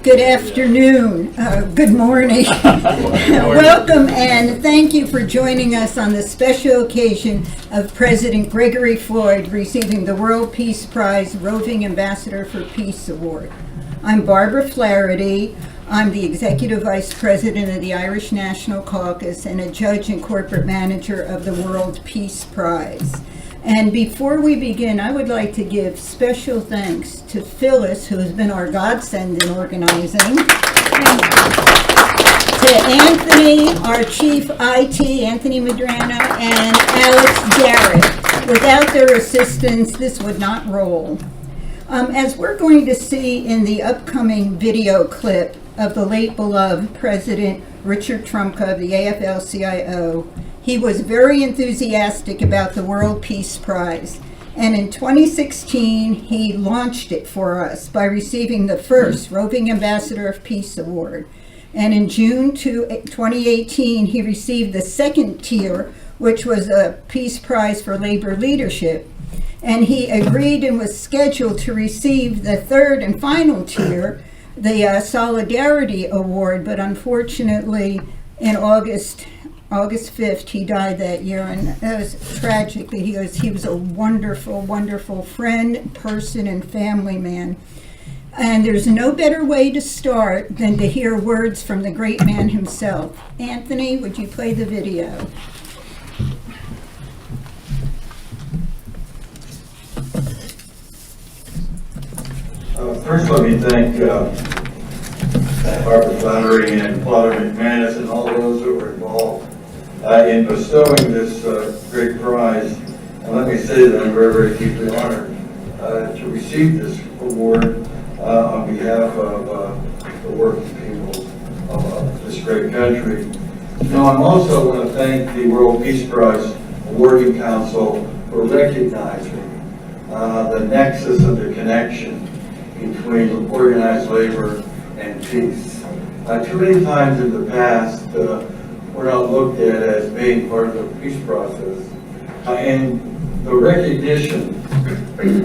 Good afternoon, good morning. Welcome and thank you for joining us on the special occasion of President Gregory Floyd receiving the World Peace Prize Roving Ambassador for Peace Award. I'm Barbara Flaherty. I'm the Executive Vice President of the Irish National Caucus and a judge and corporate manager of the World Peace Prize. And before we begin, I would like to give special thanks to Phyllis, who has been our godsend in organizing, to Anthony, our Chief IT, Anthony Madrano, and Alex Garrett. Without their assistance, this would not roll. As we're going to see in the upcoming video clip of the late beloved President Richard Trumka of the AFL-CIO, he was very enthusiastic about the World Peace Prize, and in 2016 he launched it for us by receiving the first Roving Ambassador of Peace Award. And in June 2018 he received the second tier, which was a Peace Prize for Labor Leadership, and he agreed and was scheduled to receive the third and final tier, the Solidarity Award, but unfortunately in August 5th, he died that year, and it was tragic. He was a wonderful, wonderful friend, person, and family man. And there's no better way to start than to hear words from the great man himself. Anthony, would you play the video? First, let me thank Barbara Flannery and Father McManus and all those that were involved in bestowing this great prize. And let me say that I'm very, very deeply honored to receive this award on behalf of the working people of this great country. Now, I'm also going to thank the World Peace Prize Awarding Council for recognizing the nexus of the connection between organized labor and peace. Too many times in the past, we're not looked at as being part of the peace process. And the recognition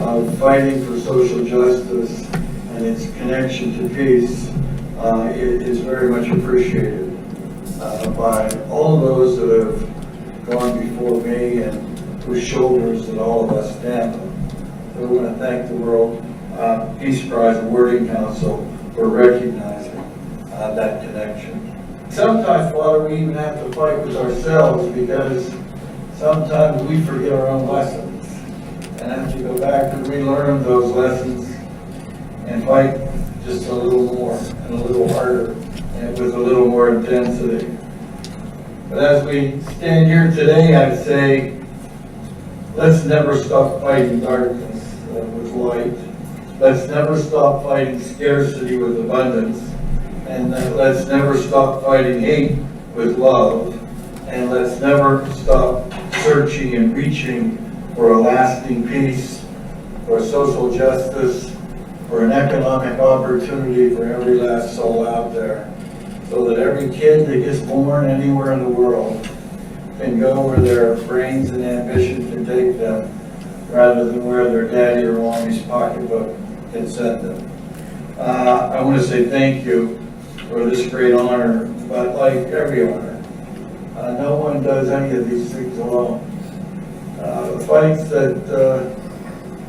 of fighting for social justice and its connection to peace is very much appreciated by all of those that have gone before me and whose shoulders that all of us stand on. So we want to thank the World Peace Prize Awarding Council for recognizing that connection. Sometimes, Father, we even have to fight with ourselves because sometimes we forget our own lessons and have to go back and relearn those lessons and fight just a little more and a little harder and with a little more intensity. But as we stand here today, I'd say, let's never stop fighting darkness with light. Let's never stop fighting scarcity with abundance. And let's never stop fighting hate with love. And let's never stop searching and reaching for a lasting peace, for social justice, for an economic opportunity for every last soul out there, so that every kid that gets born anywhere in the world can go where their brains and ambition can take them, rather than where their daddy or mommy's pocketbook can send them. I want to say thank you for this great honor, but like every honor, no one does any of these things alone. The fights that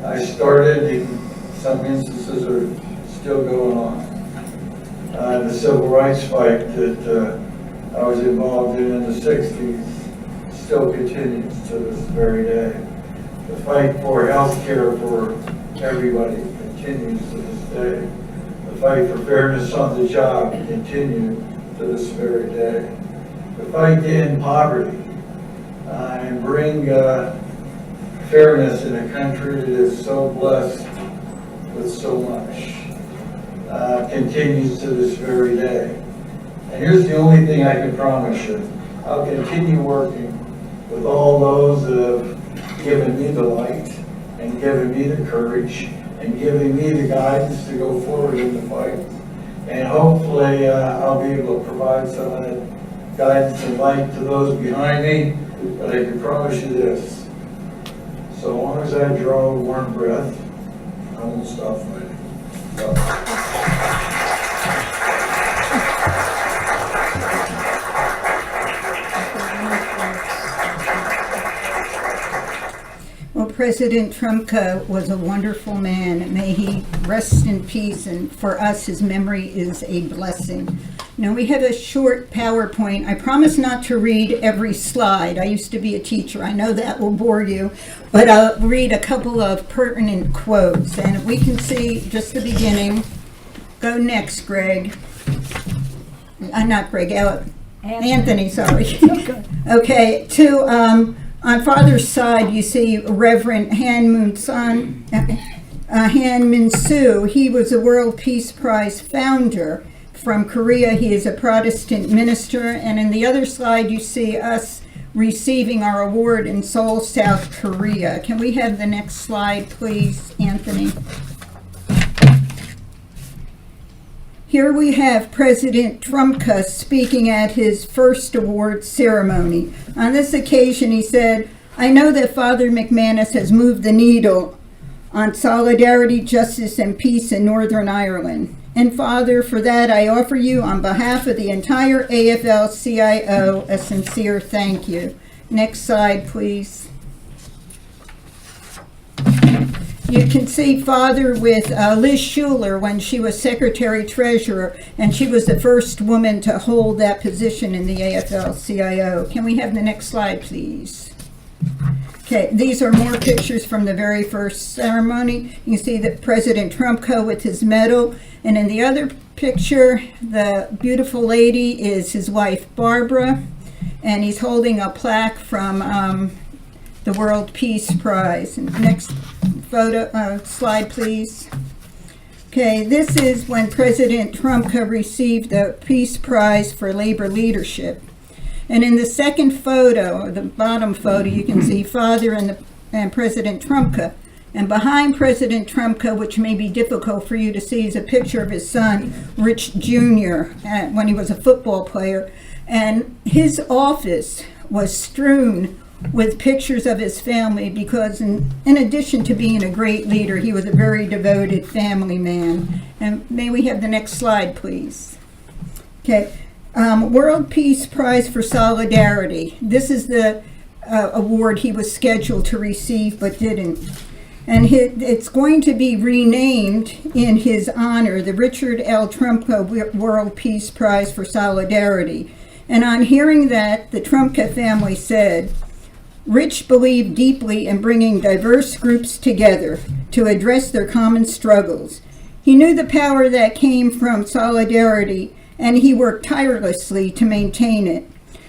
I started, in some instances, are still going on. The civil rights fight that I was involved in the 60s still continues to this very day. The fight for health care for everybody continues to this day. The fight for fairness on the job continues to this very day. The fight to end poverty and bring fairness in a country that is so blessed with so much continues to this very day. And here's the only thing I can promise you. I'll continue working with all those that have given me the light and given me the courage and giving me the guidance to go forward in the fight. And hopefully I'll be able to provide some of that guidance and light to those behind me. But I can promise you this. So long as I draw a warm breath, I won't stop fighting. So. Well, President Trumka was a wonderful man, and may he rest in peace, and for us, his memory is a blessing. Now, we have a short PowerPoint. I promise not to read every slide. I used to be a teacher. I know that will bore you, but I'll read a couple of pertinent quotes, and we can see just the beginning. Go next, Greg. Not Greg, Anthony, sorry. Okay, on father's side, you see Reverend Han Min-soo. He was a World Peace Prize founder from Korea. He is a Protestant minister. And in the other slide, you see us receiving our award in Seoul, South Korea. Can we have the next slide, please, Anthony? Here we have President Trumka speaking at his first award ceremony. On this occasion, he said, "I know that Father McManus has moved the needle on solidarity, justice, and peace in Northern Ireland. And Father, for that I offer you, on behalf of the entire AFL-CIO, a sincere thank you." Next slide, please. You can see Father with Liz Schuler when she was Secretary Treasurer, and she was the first woman to hold that position in the AFL-CIO. Can we have the next slide, please? Okay, these are more pictures from the very first ceremony. You can see that President Trumka with his medal, and in the other picture, the beautiful lady is his wife, Barbara, and he's holding a plaque from the World Peace Prize. And next slide, please. Okay, this is when President Trumka received the Peace Prize for Labor Leadership. And in the second photo, or the bottom photo, you can see Father and President Trumka. And behind President Trumka, which may be difficult for you to see, is a picture of his son, Rich Jr., when he was a football player. And his office was strewn with pictures of his family because in addition to being a great leader, he was a very devoted family man. And may we have the next slide, please? Okay, World Peace Prize for Solidarity. This is the award he was scheduled to receive but didn't. And it's going to be renamed in his honor, the Richard L. Trumka World Peace Prize for Solidarity. And on hearing that, the Trumka family said, "Rich believed deeply in bringing diverse groups together to address their common struggles. He knew the power that came from solidarity, and he worked tirelessly to maintain it.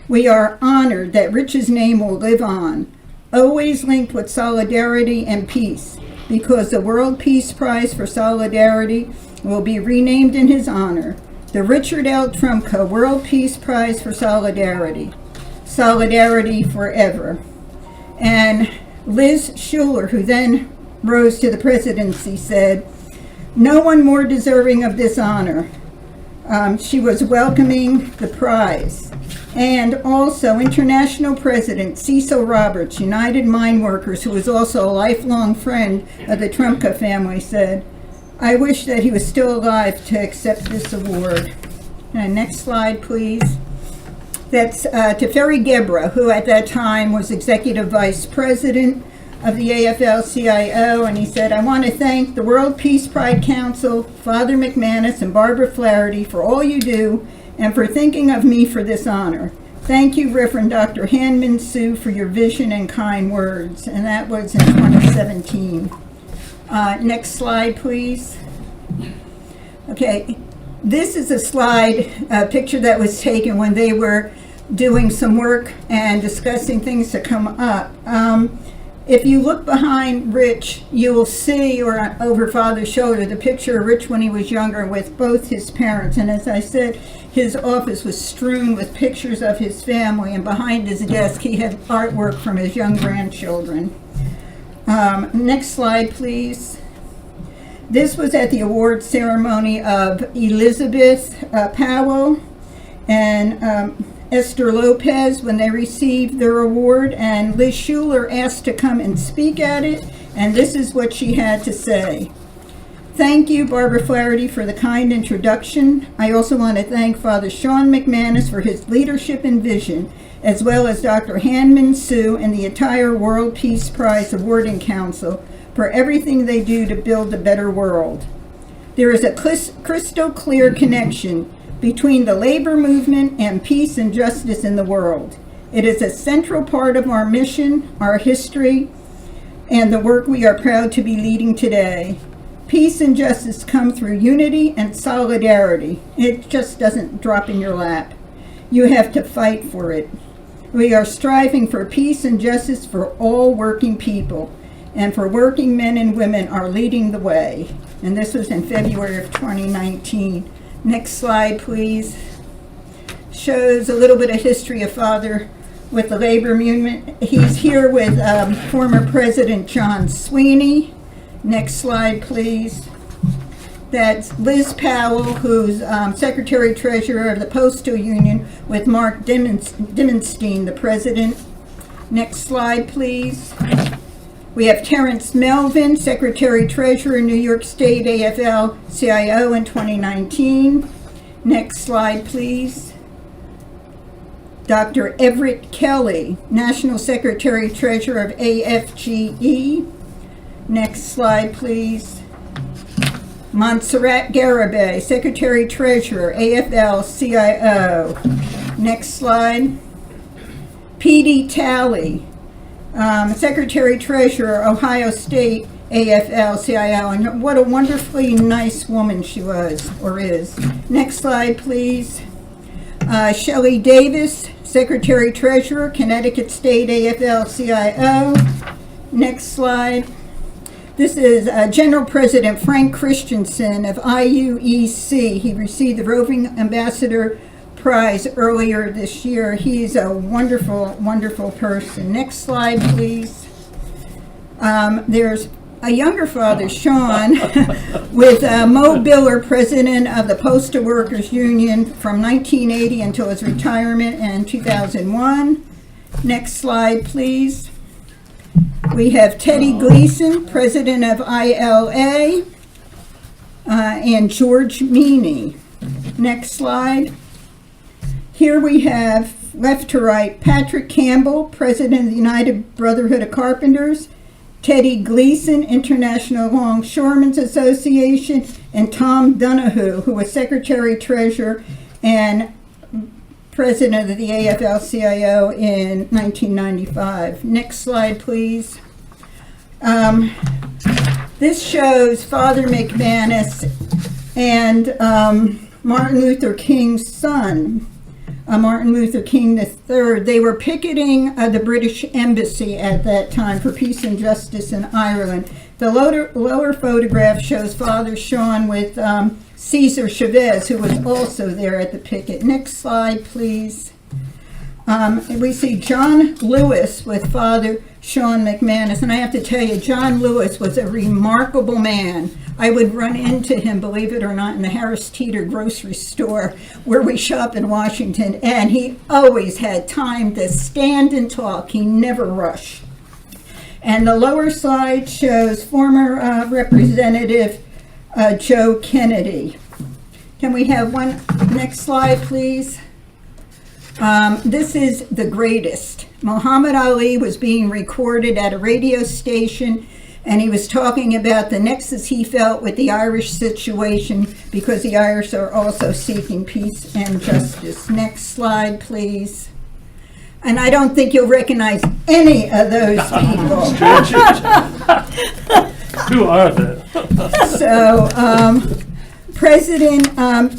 We are honored that Rich's name will live on, always linked with solidarity and peace, because the World Peace Prize for Solidarity will be renamed in his honor, the Richard L. Trumka World Peace Prize for Solidarity. Solidarity forever." And Liz Schuler, who then rose to the presidency, said, "No one more deserving of this honor." She was welcoming the prize. And also International President Cecil Roberts, United Mine Workers, who was also a lifelong friend of the Trumka family, said, "I wish that he was still alive to accept this award." And next slide, please. That's to Ferry Gebra, who at that time was Executive Vice President of the AFL-CIO, and he said, "I want to thank the World Peace Prize Council, Father McManus, and Barbara Flaherty for all you do and for thinking of me for this honor. Thank you, Reverend Dr. Han Min-soo, for your vision and kind words." And that was in 2017. Next slide, please. Okay. This is a slide, a picture that was taken when they were doing some work and discussing things to come up. If you look behind Rich, you will see, or over Father's shoulder, the picture of Rich when he was younger with both his parents. And as I said, his office was strewn with pictures of his family, and behind his desk he had artwork from his young grandchildren. Next slide, please. This was at the award ceremony of Elizabeth Powell and Esther Lopez when they received their award, and Liz Schuler asked to come and speak at it, and this is what she had to say. Thank you, Barbara Flaherty, for the kind introduction. I also want to thank Father Sean McManus for his leadership and vision, as well as Dr. Hanman Sue and the entire World Peace Prize Awarding Council for everything they do to build a better world. There is a crystal clear connection between the labor movement and peace and justice in the world. It is a central part of our mission, our history, and the work we are proud to be leading today. Peace and justice come through unity and solidarity. It just doesn't drop in your lap. You have to fight for it. We are striving for peace and justice for all working people, and for working men and women are leading the way. And this was in February of 2019. Next slide, please. Shows a little bit of history of Father with the labor movement. He's here with former President John Sweeney. Next slide, please. That's Liz Powell, who's Secretary-Treasurer of the Postal Union, with Mark Dimmenstein, the President. Next slide, please. We have Terrence Melvin, Secretary-Treasurer, New York State AFL-CIO in 2019. Next slide, please. Dr. Everett Kelly, National Secretary-Treasurer of AFGE. Next slide, please. Montserrat Garibay, Secretary-Treasurer, AFL-CIO. Next slide. P.D. Talley, Secretary-Treasurer, Ohio State, AFL-CIO. And what a wonderfully nice woman she was, or is. Next slide, please. Shelley Davis, Secretary-Treasurer, Connecticut State, AFL-CIO. Next slide. This is General President Frank Christensen of IUEC. He received the Roving Ambassador Prize earlier this year. He's a wonderful, wonderful person. Next slide, please. There's a younger Father, Sean, with Mo Biller, President of the Postal Workers Union from 1980 until his retirement in 2001. Next slide, please. We have Teddy Gleason, President of ILA, and George Meany. Next slide. Here we have, left to right, Patrick Campbell, President of the United Brotherhood of Carpenters, Teddy Gleason, International Longshoremen's Association, and Tom Donahue, who was Secretary-Treasurer and President of the AFL-CIO in 1995. Next slide, please. This shows Father McManus and Martin Luther King's son, Martin Luther King III. They were picketing the British Embassy at that time for peace and justice in Ireland. The lower photograph shows Father Sean with Cesar Chavez, who was also there at the picket. Next slide, please. We see John Lewis with Father Sean McManus, and I have to tell you, John Lewis was a remarkable man. I would run into him, believe it or not, in the Harris Teeter grocery store where we shop in Washington, and he always had time to stand and talk. He never rushed. And the lower slide shows former Representative Joe Kennedy. Can we have one next slide, please? This is the greatest. Muhammad Ali was being recorded at a radio station, and he was talking about the nexus he felt with the Irish situation because the Irish are also seeking peace and justice. Next slide, please. And I don't think you'll recognize any of those people. Who are they? So, President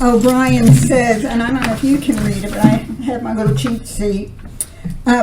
O'Brien says, and I don't know if you can read it, but I have my little cheat sheet.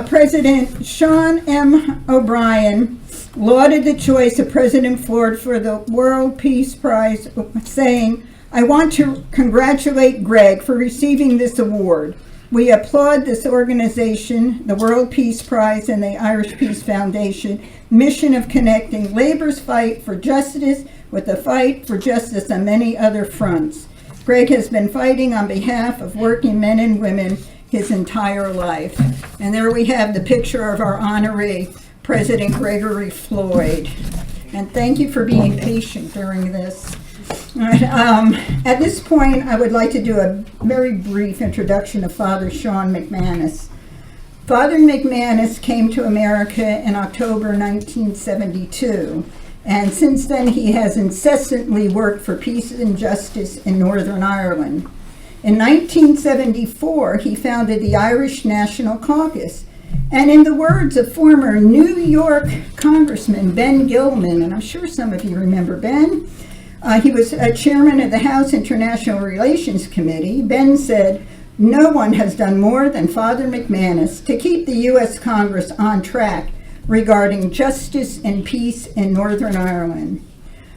President Sean M. O'Brien lauded the choice of President Floyd for the World Peace Prize, saying, "I want to congratulate Greg for receiving this award. We applaud this organization, the World Peace Prize and the Irish Peace Foundation, mission of connecting labor's fight for justice with the fight for justice on many other fronts. Greg has been fighting on behalf of working men and women his entire life." And there we have the picture of our honoree, President Gregory Floyd. And thank you for being patient during this. At this point, I would like to do a very brief introduction of Father Sean McManus. Father McManus came to America in October 1972, and since then he has incessantly worked for peace and justice in Northern Ireland. In 1974, he founded the Irish National Caucus, and in the words of former New York Congressman Ben Gilman, and I'm sure some of you remember Ben, he was chairman of the House International Relations Committee. Ben said, "No one has done more than Father McManus to keep the U.S. Congress on track regarding justice and peace in Northern Ireland."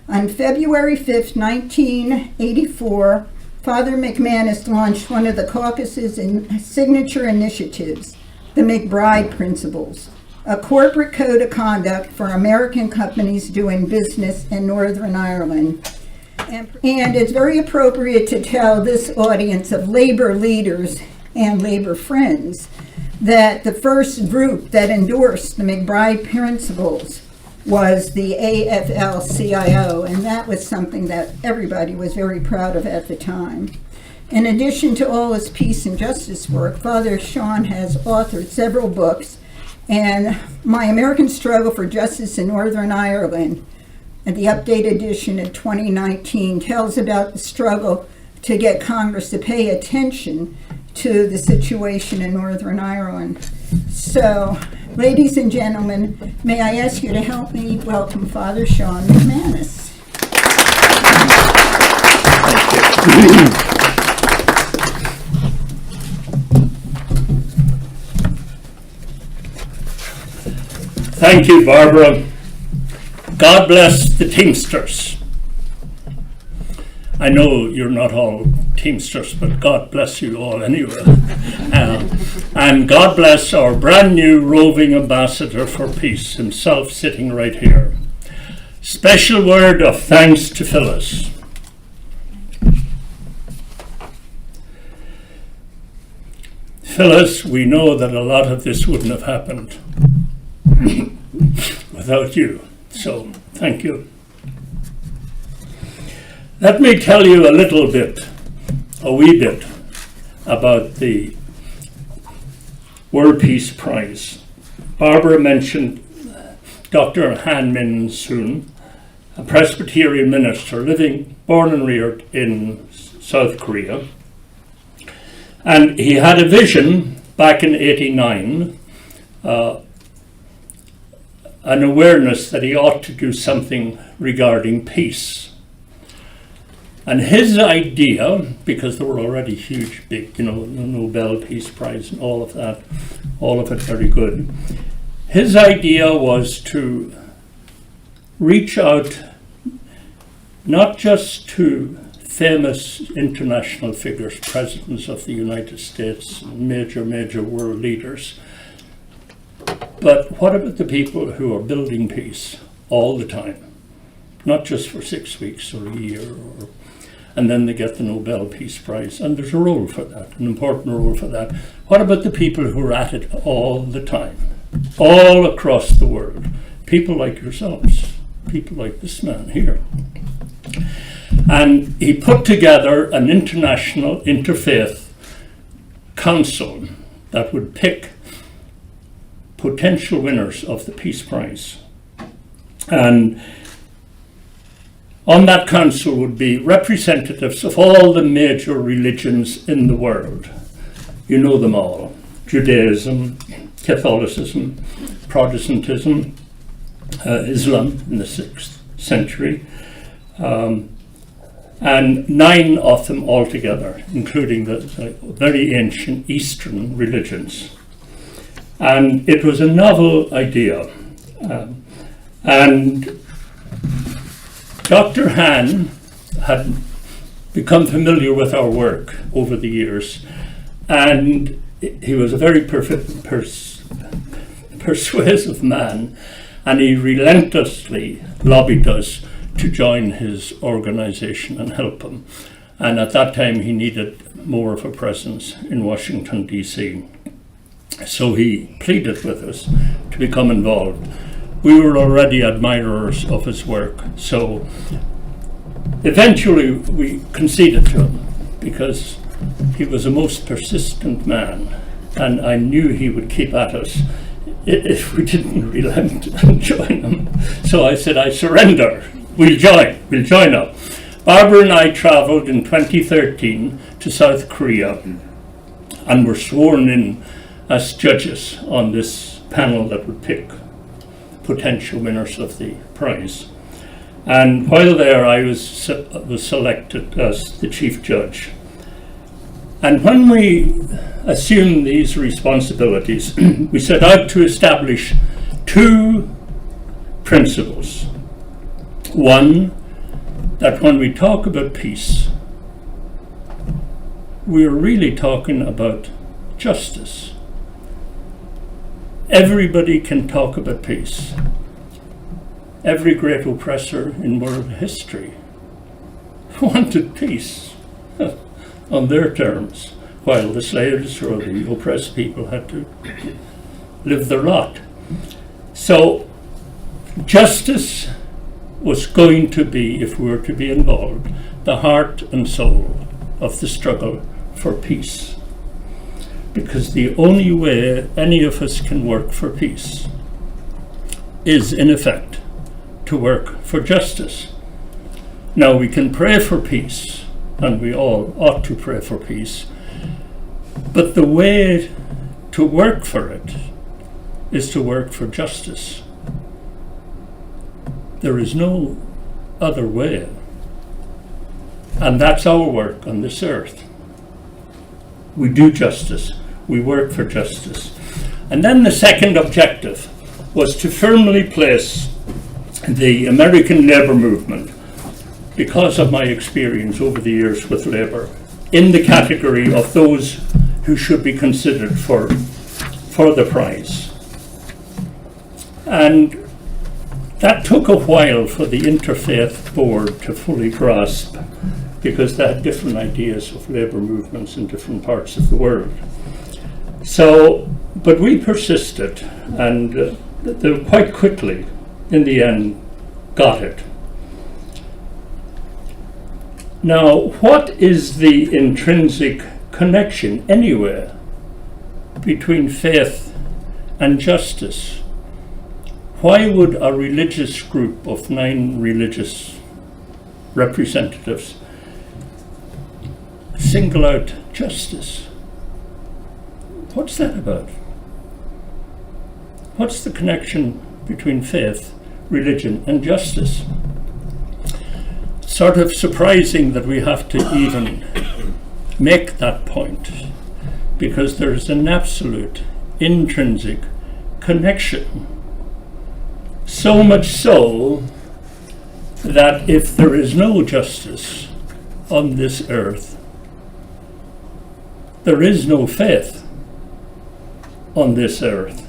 On February 5th, 1984, Father McManus launched one of the caucus's signature initiatives, the McBride Principles, a corporate code of conduct for American companies doing business in Northern Ireland. And it's very appropriate to tell this audience of labor leaders and labor friends that the first group that endorsed the McBride Principles was the AFL-CIO, and that was something that everybody was very proud of at the time. In addition to all his peace and justice work, Father Sean has authored several books, and My American Struggle for Justice in Northern Ireland, and the updated edition in 2019 tells about the struggle to get Congress to pay attention to the situation in Northern Ireland. So, ladies and gentlemen, may I ask you to help me welcome Father Sean McManus. Thank you, Barbara. God bless the Teamsters. I know you're not all Teamsters, but God bless you all anyway. And God bless our brand new roving ambassador for peace, himself sitting right here. Special word of thanks to Phyllis. Phyllis, we know that a lot of this wouldn't have happened without you. So, thank you. Let me tell you a wee bit, about the World Peace Prize. Barbara mentioned Dr. Han Min-soon, a Presbyterian minister born and reared in South Korea. And he had a vision back in '89, an awareness that he ought to do something regarding peace. And his idea, because there were already huge, big, Nobel Peace Prize and all of that, all of it very good. His idea was to reach out not just to famous international figures, presidents of the United States, major world leaders, but what about the people who are building peace all the time? Not just for 6 weeks or a year, and then they get the Nobel Peace Prize. And there's a role for that, an important role for that. What about the people who are at it all the time, all across the world? People like yourselves, people like this man here. And he put together an international interfaith council that would pick potential winners of the Peace Prize. And on that council would be representatives of all the major religions in the world. You know them all: Judaism, Catholicism, Protestantism, Islam in the 6th century, and 9 of them altogether, including the very ancient Eastern religions. And it was a novel idea. And Dr. Han had become familiar with our work over the years, and he was a very persuasive man, and he relentlessly lobbied us to join his organization and help him. And at that time he needed more of a presence in Washington, D.C. So he pleaded with us to become involved. We were already admirers of his work, so Eventually, we conceded to him because he was a most persistent man, and I knew he would keep at us if we didn't relent and join him. So I said, I surrender. We'll join up. Barbara and I travelled in 2013 to South Korea and were sworn in as judges on this panel that would pick potential winners of the prize. And while there, I was selected as the chief judge. And when we assumed these responsibilities, we set out to establish two principles. One, that when we talk about peace, we're really talking about justice. Everybody can talk about peace. Every great oppressor in world history wanted peace on their terms, while the slaves or the oppressed people had to live their lot. So justice was going to be, if we were to be involved, the heart and soul of the struggle for peace. Because the only way any of us can work for peace is, in effect, to work for justice. Now, we can pray for peace, and we all ought to pray for peace, but the way to work for it is to work for justice. There is no other way, and that's our work on this earth. We do justice, we work for justice. And then the second objective was to firmly place the American labor movement, because of my experience over the years with labor, in the category of those who should be considered for the prize. And that took a while for the Interfaith Board to fully grasp, because they had different ideas of labor movements in different parts of the world. So, but we persisted, and they quite quickly, in the end, got it. Now, what is the intrinsic connection, anyway, between faith and justice? Why would a religious group of 9 religious representatives single out justice? What's that about? What's the connection between faith, religion, and justice? Sort of surprising that we have to even make that point, because there is an absolute intrinsic connection. So much so that if there is no justice on this earth, there is no faith on this earth.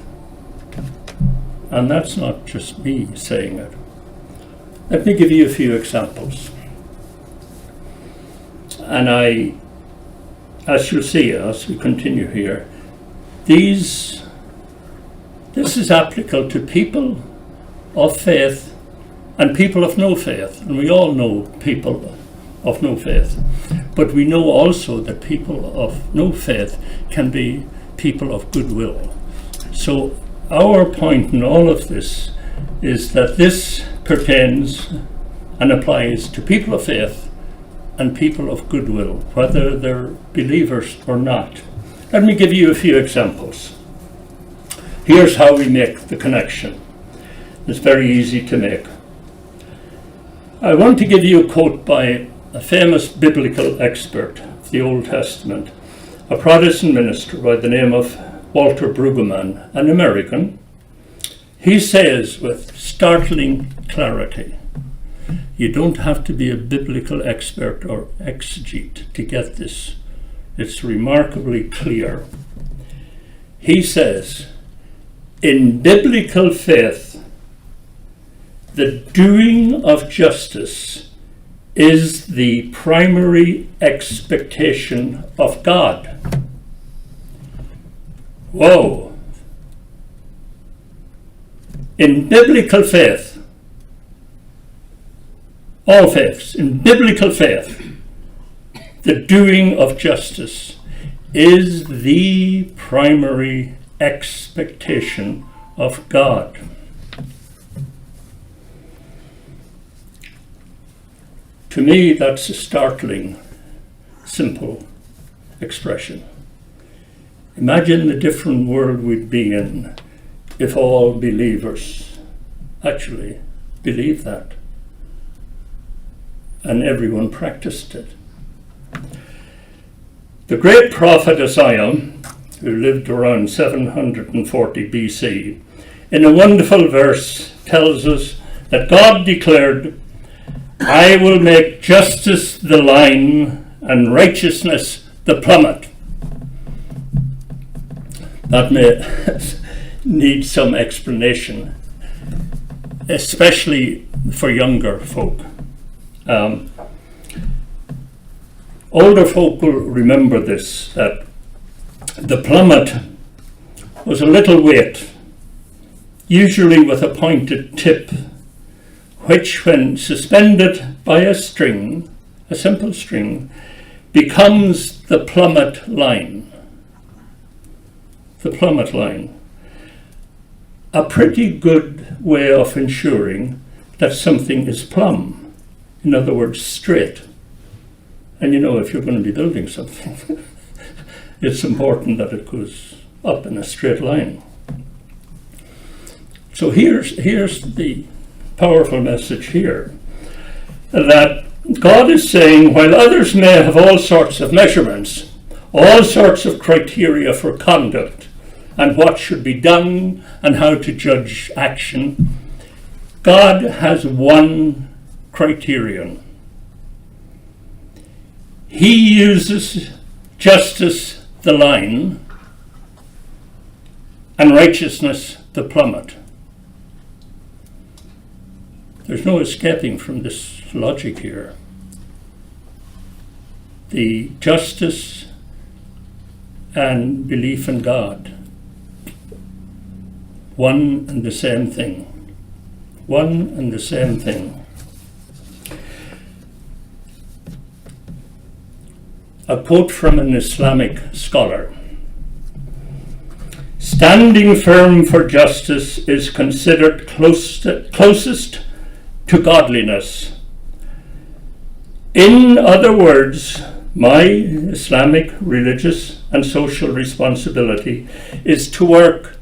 And that's not just me saying it. Let me give you a few examples. And as you'll see as we continue here, this is applicable to people of faith and people of no faith. And we all know people of no faith. But we know also that people of no faith can be people of goodwill. So our point in all of this is that this pertains and applies to people of faith and people of goodwill, whether they're believers or not. Let me give you a few examples. Here's how we make the connection. It's very easy to make. I want to give you a quote by a famous biblical expert of the Old Testament, a Protestant minister by the name of Walter Brueggemann, an American. He says with startling clarity, you don't have to be a biblical expert or exegete to get this. It's remarkably clear. He says, in biblical faith, the doing of justice is the primary expectation of God. Whoa. In biblical faith, all faiths, in biblical faith, the doing of justice is the primary expectation of God. To me, that's a startling, simple expression. Imagine the different world we'd be in if all believers actually believed that and everyone practiced it. The great prophet Isaiah, who lived around 740 BC, in a wonderful verse tells us that God declared, "I will make justice the line and righteousness the plummet." That may need some explanation, especially for younger folk. Older folk will remember this, that the plummet was a little weight, usually with a pointed tip, which when suspended by a string, a simple string, becomes the plummet line. The plummet line. A pretty good way of ensuring that something is plumb, in other words, straight. And you know, if you're going to be building something, it's important that it goes up in a straight line. So here's the powerful message here, that God is saying, while others may have all sorts of measurements, all sorts of criteria for conduct, and what should be done and how to judge action, God has one criterion. He uses justice the line and righteousness the plummet. There's no escaping from this logic here. The justice and belief in God, one and the same thing. One and the same thing. A quote from an Islamic scholar. Standing firm for justice is considered closest to godliness. In other words, my Islamic religious and social responsibility is to work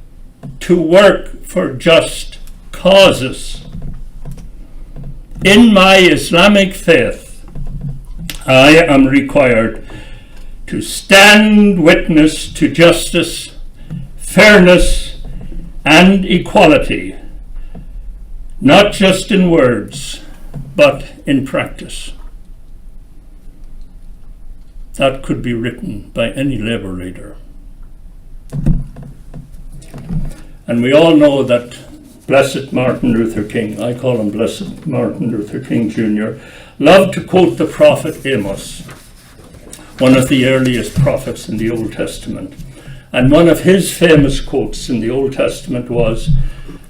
for just causes. In my Islamic faith, I am required to stand witness to justice, fairness, and equality, not just in words, but in practice. That could be written by any labor leader. And we all know that Blessed Martin Luther King, I call him Blessed Martin Luther King Jr., loved to quote the prophet Amos, one of the earliest prophets in the Old Testament. And one of his famous quotes in the Old Testament was,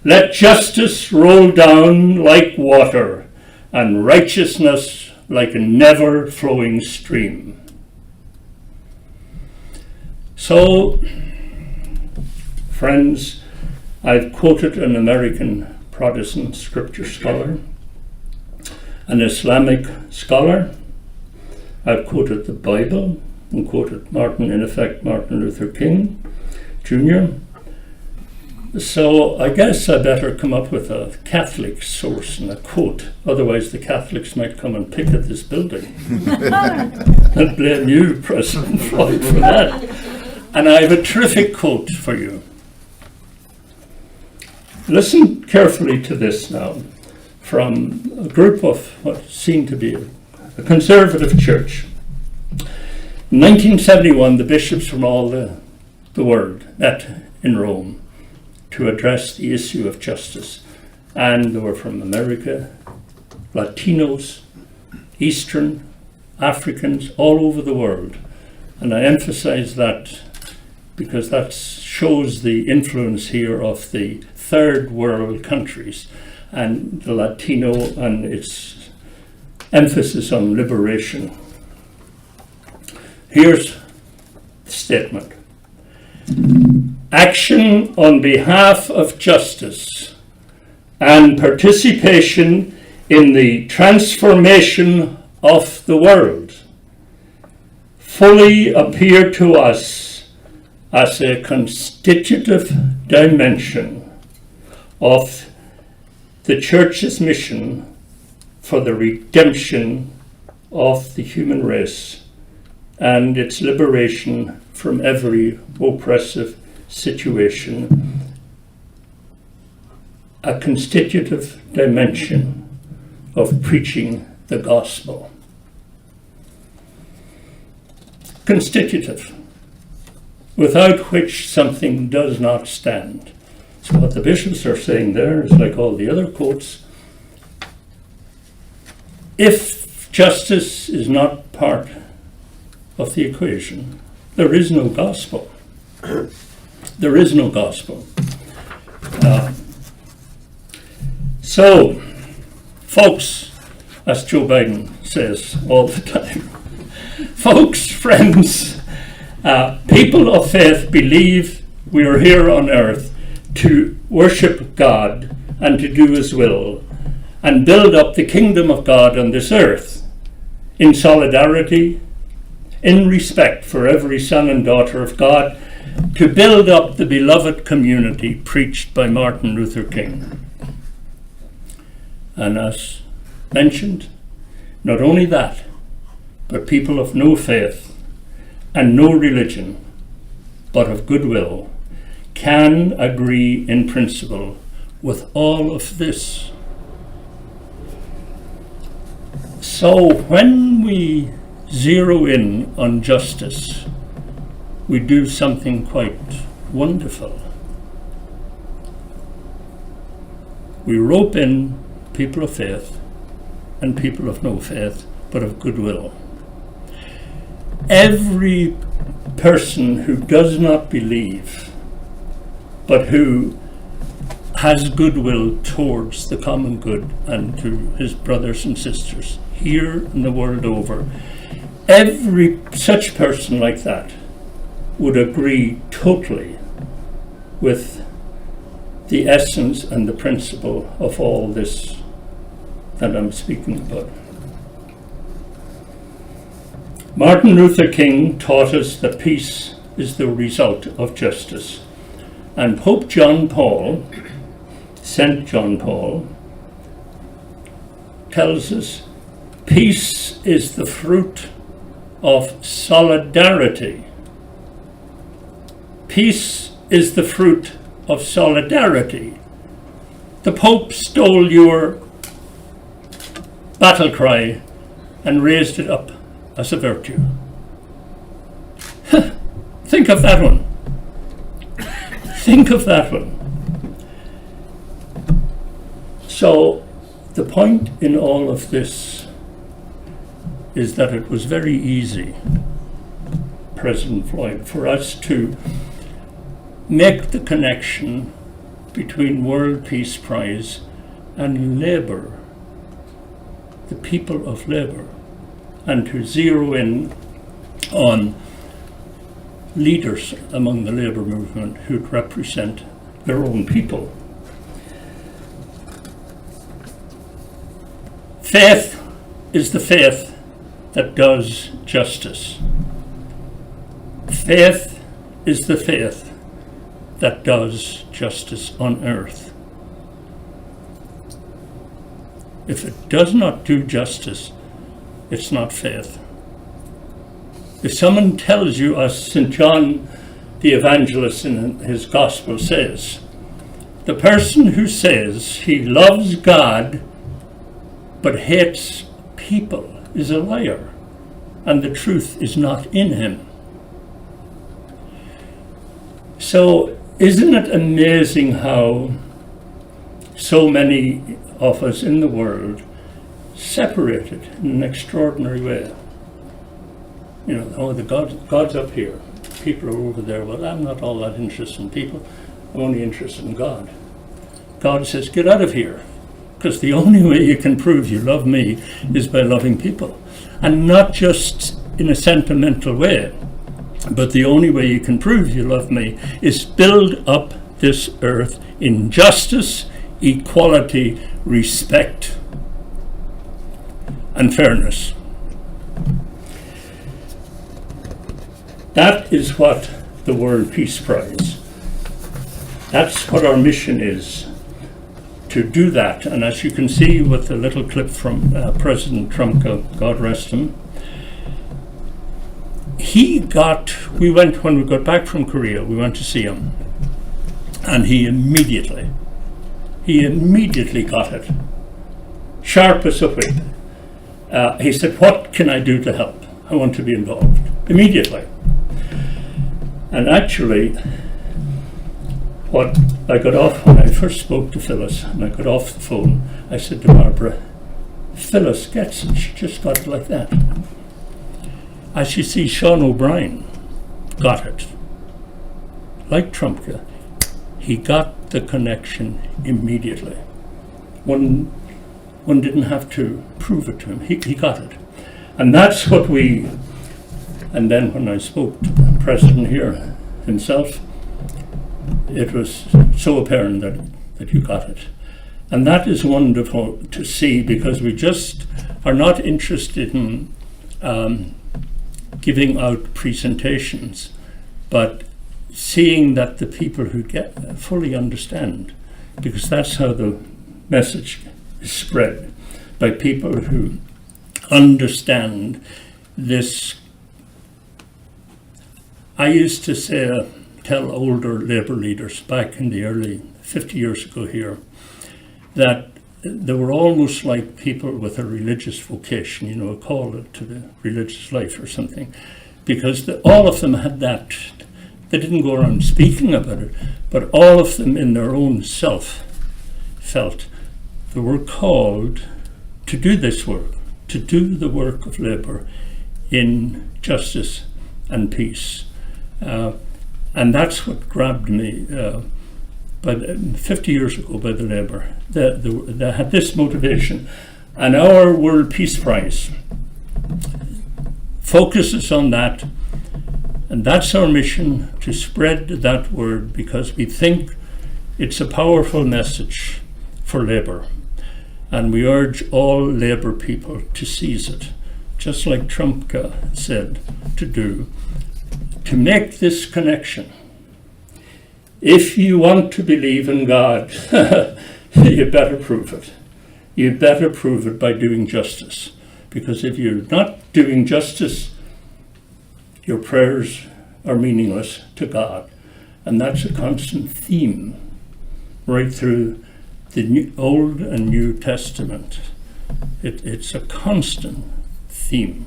"Let justice roll down like water, and righteousness like a never-flowing stream." So, friends, I've quoted an American Protestant scripture scholar, an Islamic scholar. I've quoted the Bible and quoted Martin Luther King Jr. So I guess I better come up with a Catholic source and a quote. Otherwise the Catholics might come and picket this building. And blame you, President Floyd, for that. And I have a terrific quote for you. Listen carefully to this now, from a group of what seemed to be a conservative church. In 1971, the bishops from all the world met in Rome to address the issue of justice. And they were from America, Latinos, Eastern, Africans, all over the world. And I emphasize that because that shows the influence here of the third world countries and the Latino and its emphasis on liberation. Here's the statement. Action on behalf of justice and participation in the transformation of the world fully appear to us as a constitutive dimension of the Church's mission for the redemption of the human race and its liberation from every oppressive situation, a constitutive dimension of preaching the gospel. Constitutive, without which something does not stand. So what the bishops are saying there is like all the other quotes. If justice is not part of the equation, there is no gospel. There is no gospel. So, folks, as Joe Biden says all the time, folks, friends, people of faith believe we are here on earth to worship God and to do His will and build up the kingdom of God on this earth in solidarity, in respect for every son and daughter of God, to build up the beloved community preached by Martin Luther King. And as mentioned, not only that, but people of no faith and no religion, but of goodwill, can agree in principle with all of this. So when we zero in on justice, we do something quite wonderful. We rope in people of faith and people of no faith, but of goodwill. Every person who does not believe, but who has goodwill towards the common good and to his brothers and sisters here and the world over, every such person like that would agree totally with the essence and the principle of all this that I'm speaking about. Martin Luther King taught us that peace is the result of justice. And Pope John Paul, St. John Paul, tells us peace is the fruit of solidarity. Peace is the fruit of solidarity. The Pope stole your battle cry and raised it up as a virtue. Think of that one. Think of that one. So the point in all of this is that it was very easy, President Floyd, for us to make the connection between World Peace Prize and Labour, the people of Labour, and to zero in on leaders among the Labour movement who'd represent their own people. Faith is the faith that does justice. Faith is the faith that does justice on earth. If it does not do justice, it's not faith. If someone tells you, as St. John the Evangelist in his Gospel says, the person who says he loves God but hates people is a liar, and the truth is not in him. So isn't it amazing how so many of us in the world separated in an extraordinary way? You know, oh, God's up here, people are over there. Well, I'm not all that interested in people, I'm only interested in God. God says, get out of here. Because the only way you can prove you love me is by loving people. And not just in a sentimental way, but the only way you can prove you love me is build up this earth in justice, equality, respect, and fairness. That is what the World Peace Prize, that's what our mission is, to do that. And as you can see with the little clip from President Trump, God rest him, when we got back from Korea, we went to see him, and he immediately got it, sharp as a whip. He said, what can I do to help? I want to be involved, immediately. And actually, what I got off, when I first spoke to Phyllis, and I got off the phone, I said to Barbara, Phyllis gets it, she just got it like that. As you see, Sean O'Brien got it. Like Trumpka, he got the connection immediately. One didn't have to prove it to him, he got it. And that's what and then when I spoke to the President here himself, it was so apparent that you got it. And that is wonderful to see, because we just are not interested in giving out presentations, but seeing that the people who get fully understand, because that's how the message is spread, by people who understand this. I used to tell older Labour leaders back in the early 50 years ago here that they were almost like people with a religious vocation, a call to the religious life or something, because all of them had that. They didn't go around speaking about it, but all of them in their own self felt they were called to do this work, to do the work of Labour in justice and peace. And that's what grabbed me. 50 years ago by the Labour, they had this motivation. And our World Peace Prize focuses on that, and that's our mission, to spread that word, because we think it's a powerful message for Labour. And we urge all Labour people to seize it, just like Trumpka said to do, to make this connection. If you want to believe in God, you better prove it. You better prove it by doing justice. Because if you're not doing justice, your prayers are meaningless to God. And that's a constant theme right through the Old and New Testament. It's a constant theme.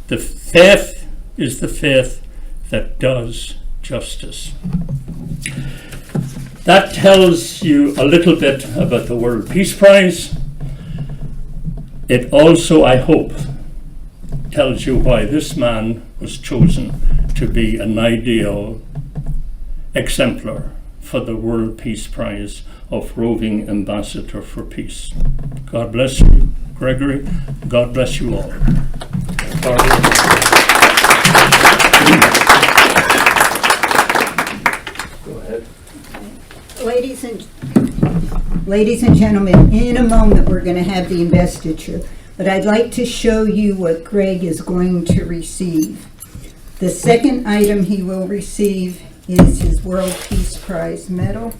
The faith is the faith that does justice. That tells you a little bit about the World Peace Prize. It also, I hope, tells you why this man was chosen to be an ideal exemplar for the World Peace Prize of Roving Ambassador for Peace. God bless you, Gregory. God bless you all. Go ahead. Ladies and gentlemen, in a moment we're going to have the investiture, but I'd like to show you what Greg is going to receive. The second item he will receive is his World Peace Prize medal.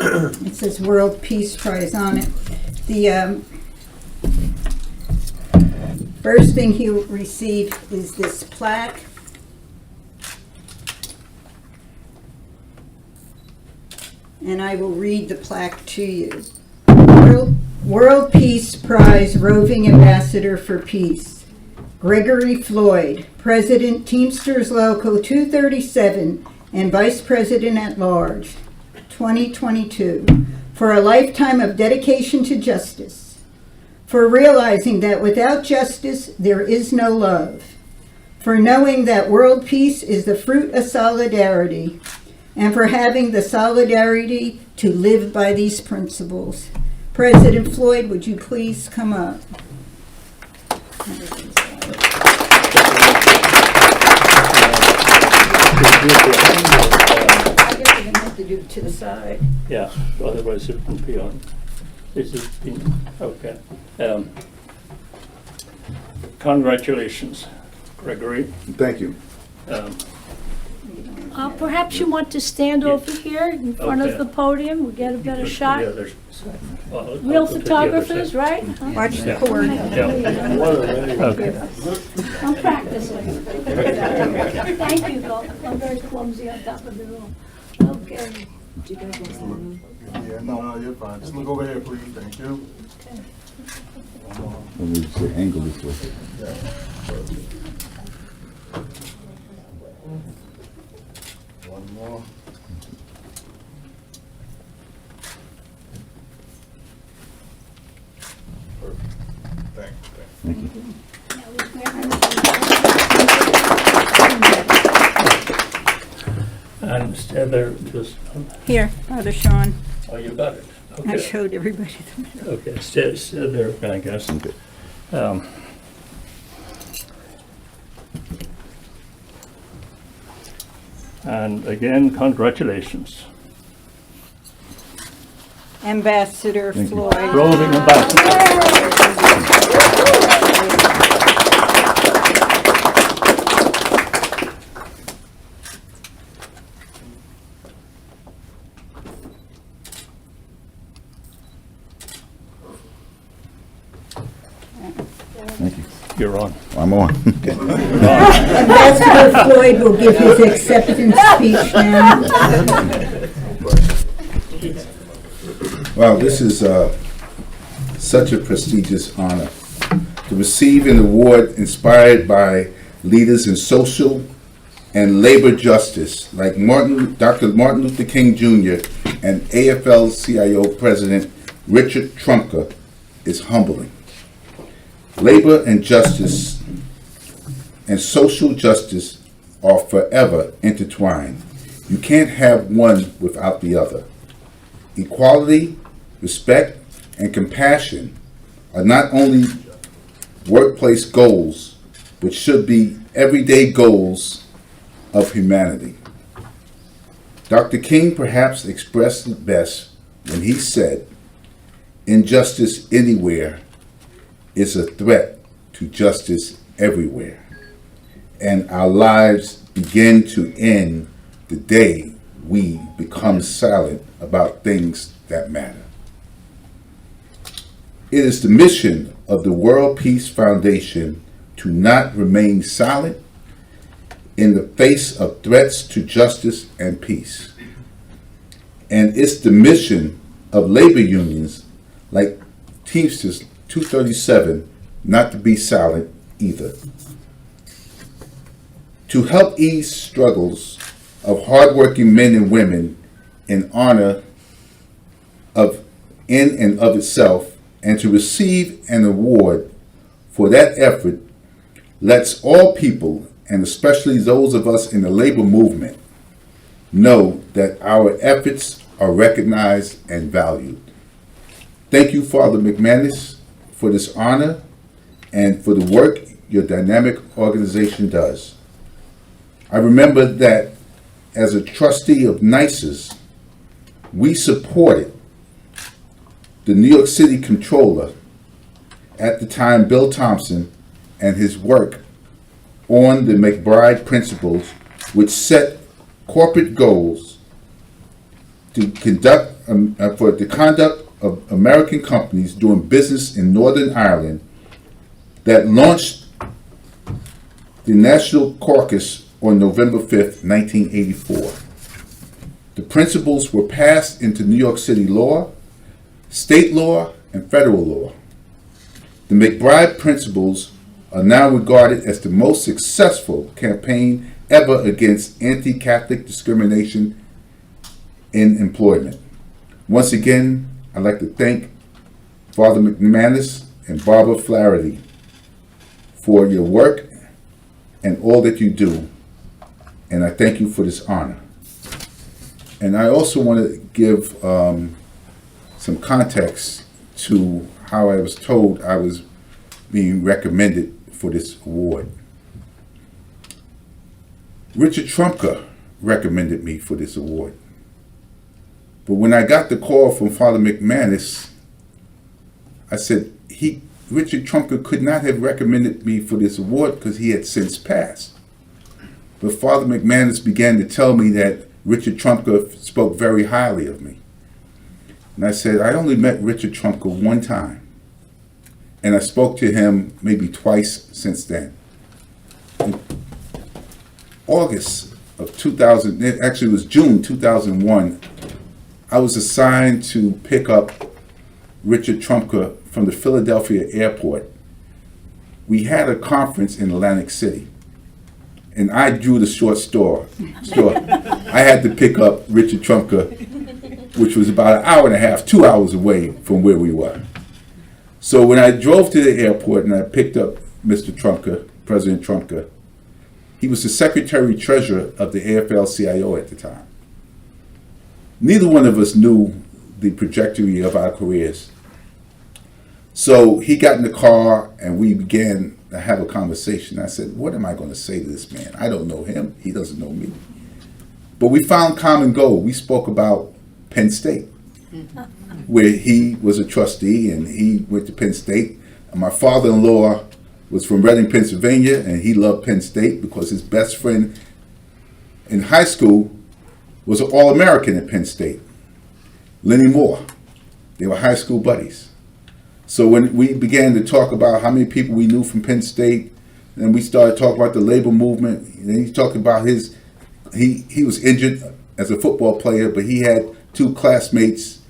It says World Peace Prize on it. The first thing he will receive is this plaque. And I will read the plaque to you. World Peace Prize Roving Ambassador for Peace. Gregory Floyd, President Teamsters Local 237 and Vice President at Large, 2022, for a lifetime of dedication to justice, for realizing that without justice there is no love, for knowing that world peace is the fruit of solidarity, and for having the solidarity to live by these principles. President Floyd, would you please come up? I guess we're gonna have to do it to the side. Yeah, otherwise it won't be on. This is okay. Congratulations, Gregory. Thank you. Perhaps you want to stand over here in front Okay. of the podium, we'll get a better shot. The other side. Real I'll go to the other photographers, side. right? Watch the Yeah. cord. Yeah. Okay. I'm practicing. Thank you, though. I'm very clumsy on top of the room. Okay. Yeah, no, you're fine. Just look over here, please. Thank you. Let me say angle this way. One more. Perfect. Thank you. And there, just, Here, Father Sean, oh, you got it. I Okay. showed everybody the Okay, stay there, I guess. Okay. And again, congratulations. Ambassador Thank you. Floyd. Roving ambassador. Thank you. You're on. I'm on. Okay. Ambassador Floyd will give his acceptance speech now. Wow, this is such a prestigious honor to receive an award inspired by leaders in social and labor justice like Dr. Martin Luther King Jr. and AFL-CIO President Richard Trumka is humbling. Labor and justice and social justice are forever intertwined. You can't have one without the other. Equality, respect, and compassion are not only workplace goals, but should be everyday goals of humanity. Dr. King perhaps expressed it best when he said, "Injustice anywhere is a threat to justice everywhere, and our lives begin to end the day we become silent about things that matter." It is the mission of the World Peace Foundation to not remain silent in the face of threats to justice and peace. And it's the mission of labor unions like Teamsters 237 not to be silent either. To help ease struggles of hardworking men and women in honor of in and of itself, and to receive an award for that effort lets all people, and especially those of us in the labor movement, know that our efforts are recognized and valued. Thank you, Father McManus, for this honor and for the work your dynamic organization does. I remember that as a trustee of NICES, we supported the New York City Comptroller, at the time Bill Thompson, and his work on the McBride Principles, which set corporate goals to conduct for the conduct of American companies doing business in Northern Ireland, that launched the National Caucus on November 5th, 1984. The principles were passed into New York City law, state law, and federal law. The McBride Principles are now regarded as the most successful campaign ever against anti-Catholic discrimination in employment. Once again, I'd like to thank Father McManus and Barbara Flaherty for your work and all that you do, and I thank you for this honor. And I also want to give some context to how I was told I was being recommended for this award. Richard Trumka recommended me for this award. But when I got the call from Father McManus, I said, Richard Trumka could not have recommended me for this award because he had since passed. But Father McManus began to tell me that Richard Trumka spoke very highly of me. And I said, I only met Richard Trumka one time. And I spoke to him maybe twice since then. In August of 2000, actually it was June 2001, I was assigned to pick up Richard Trumka from the Philadelphia airport. We had a conference in Atlantic City, and I drew the short straw. I had to pick up Richard Trumka, which was about an hour and a half, 2 hours away from where we were. So when I drove to the airport and I picked up Mr. Trumka, President Trumka, he was the Secretary-Treasurer of the AFL-CIO at the time. Neither one of us knew the trajectory of our careers. So he got in the car and we began to have a conversation. I said, what am I going to say to this man? I don't know him. He doesn't know me. But we found common goal. We spoke about Penn State, where he was a trustee and he went to Penn State. And my father-in-law was from Reading, Pennsylvania, and he loved Penn State because his best friend in high school was an All-American at Penn State, Lenny Moore. They were high school buddies. So when we began to talk about how many people we knew from Penn State, and we started talking about the labor movement, and he talked about he was injured as a football player, but he had two classmates,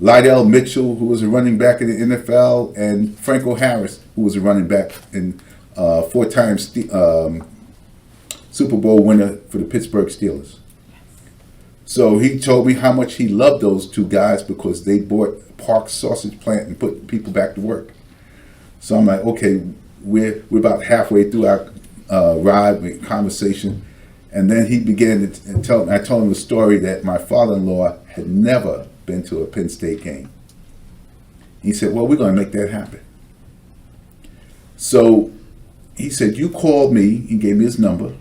Lydell Mitchell, who was a running back in the NFL, and Franco Harris, who was a running back and four-time Super Bowl winner for the Pittsburgh Steelers. So he told me how much he loved those two guys because they bought Park's sausage plant and put people back to work. So I'm like, okay, we're about halfway through our ride with conversation. And then he began to tell me, I told him the story that my father-in-law had never been to a Penn State game. He said, well, we're going to make that happen. So he said, you called me, he gave me his number,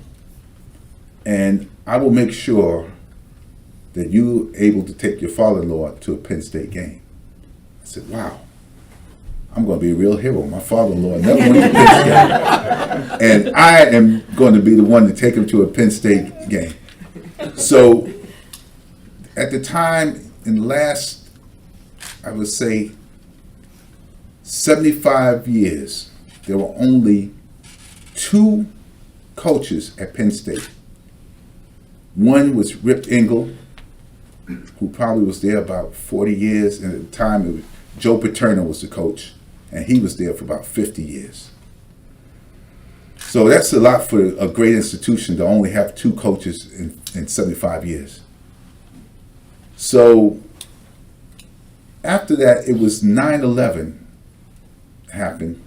and I will make sure that you were able to take your father-in-law to a Penn State game. I said, wow, I'm going to be a real hero. My father-in-law never went to Penn State, and I am going to be the one to take him to a Penn State game. So at the time, in the last, I would say, 75 years, there were only 2 coaches at Penn State. One was Rip Engel, who probably was there about 40 years, and at the time it was Joe Paterno was the coach, and he was there for about 50 years. So that's a lot for a great institution to only have 2 coaches in 75 years. So after that, it was 9/11 happened,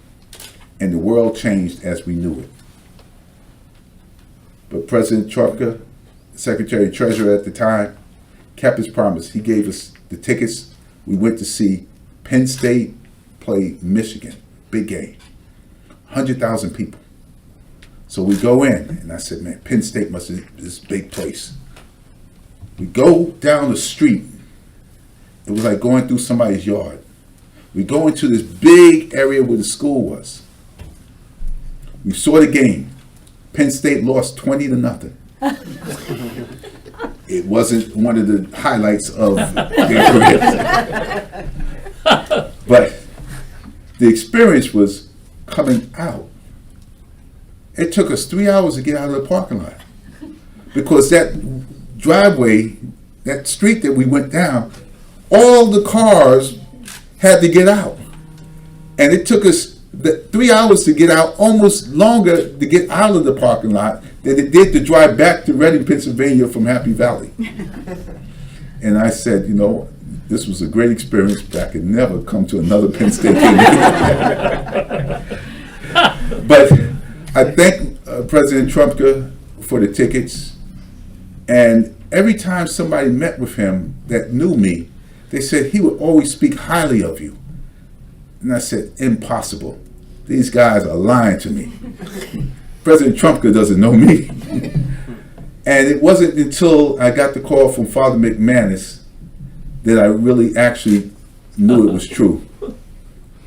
and the world changed as we knew it. But President Trumka, Secretary Treasurer at the time, kept his promise. He gave us the tickets. We went to see Penn State play Michigan, big game, 100,000 people. So we go in, and I said, man, Penn State must be this big place. We go down the street. It was like going through somebody's yard. We go into this big area where the school was. We saw the game. Penn State lost 20-0. It wasn't one of the highlights of their careers. But the experience was coming out. It took us 3 hours to get out of the parking lot because that driveway, that street that we went down, all the cars had to get out. And it took us 3 hours to get out, almost longer to get out of the parking lot than it did to drive back to Reading, Pennsylvania from Happy Valley. And I said, you know, this was a great experience, but I could never come to another Penn State game. But I thank President Trumka for the tickets, and every time somebody met with him that knew me, they said he would always speak highly of you. And I said, impossible. These guys are lying to me. President Trump doesn't know me. And it wasn't until I got the call from Father McManus that I really actually knew it was true.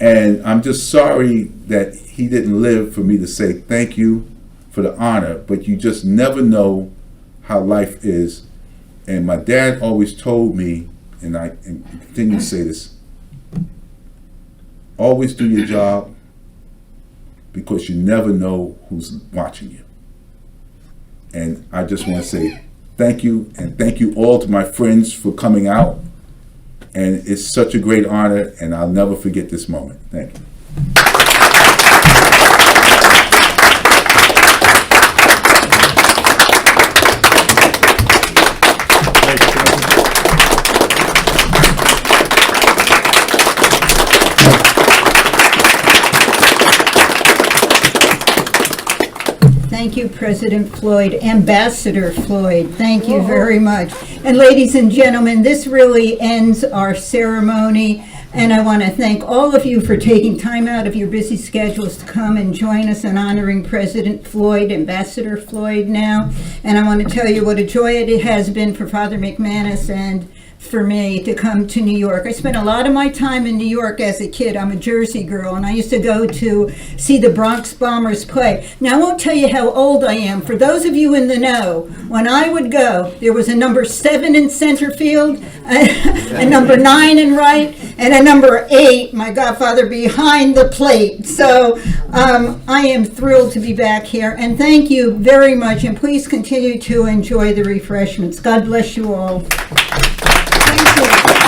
And I'm just sorry that he didn't live for me to say thank you for the honor, but you just never know how life is. And my dad always told me, and I continue to say this, always do your job, because you never know who's watching you. And I just want to say thank you, and thank you all to my friends for coming out. And it's such a great honor, and I'll never forget this moment. Thank you. Thank you, President Floyd, Ambassador Floyd. Thank you very much. And ladies and gentlemen, this really ends our ceremony. And I want to thank all of you for taking time out of your busy schedules to come and join us in honoring President Floyd, Ambassador Floyd now. And I want to tell you what a joy it has been for Father McManus and for me to come to New York. I spent a lot of my time in New York as a kid. I'm a Jersey girl, and I used to go to see the Bronx Bombers play. Now, I won't tell you how old I am. For those of you in the know, when I would go, there was a number 7 in center field, a number 9 in right, and a number 8, my godfather, behind the plate. So I am thrilled to be back here, and thank you very much, and please continue to enjoy the refreshments. God bless you all. Thank you.